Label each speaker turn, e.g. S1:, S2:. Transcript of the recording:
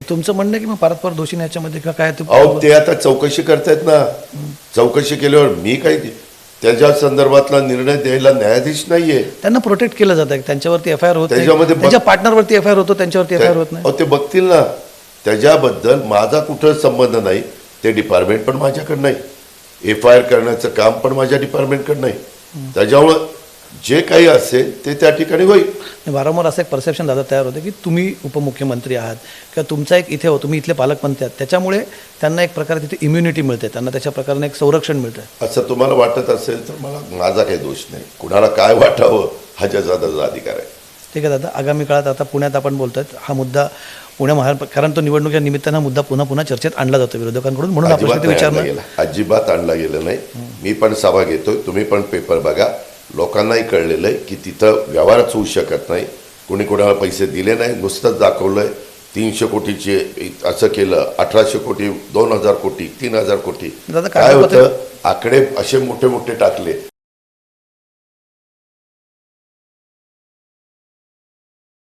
S1: तुमचं म्हणणं आहे की मग परस्पर दोषी याच्यामध्ये का काय
S2: अहो ते आता चौकशी करतायत ना. चौकशी केल्यावर मी काही त्याच्या संदर्भातला निर्णय द्यायला न्यायाधीश नाहीये.
S1: त्यांना प्रोटेक्ट केलं जातं त्यांच्यावरती एफआयआर होत नाही,
S2: त्याच्यामध्ये
S1: त्यांच्या पार्टनरवरती एफआयआर होतो, त्यांच्यावरती एफआयआर होत नाही.
S2: अहो ते बघतील ना. त्याच्याबद्दल माझा कुठं संबंध नाही. ते डिपार्टमेंट पण माझ्याकडे नाही. एफआयआर करण्याचं काम पण माझ्या डिपार्टमेंटकडे नाही. त्याच्यामुळं जे काही असेल ते त्या ठिकाणी होईल.
S1: वारंवार असं एक परसेप्शन दादा तयार होते की तुम्ही उपमुख्यमंत्री आहात किंवा तुमचा एक इथे हो, तुम्ही इथले पालकमंत्री आहात, त्याच्यामुळे त्यांना एक प्रकारे तिथे इम्युनिटी मिळते, त्यांना त्याच्या प्रकारे एक संरक्षण मिळतं.
S2: असं तुम्हाला वाटत असेल तर माझा काही दोष नाही. कुणाला काय वाटावं हा ज्याचा अधिकार आहे.
S1: ठीक आहे दादा, आगामी काळात आता पुण्यात आपण बोलतोय हा मुद्दा कारण तो निवडणुकीच्या निमित्तानं हा मुद्दा पुन्हा पुन्हा चर्चेत आणला जातो विरोधकांकडून, म्हणून आपण
S2: अजिबात
S1: ते विचारणार.
S2: अजिबात आणला गेलं नाही. मी पण सभा घेतोय, तुम्ही पण पेपर बघा. लोकांनाही कळलेलं आहे की तिथं व्यवहारच होऊ शकत नाही. कोणी कोणाला पैसे दिले नाही, नुसतंच दाखवलंय 300 कोटीचे असं केलं, 1800 कोटी, 2000 कोटी, 3000 कोटी.
S1: दादा
S2: काय होतं, आकडे असे मोठे मोठे टाकले.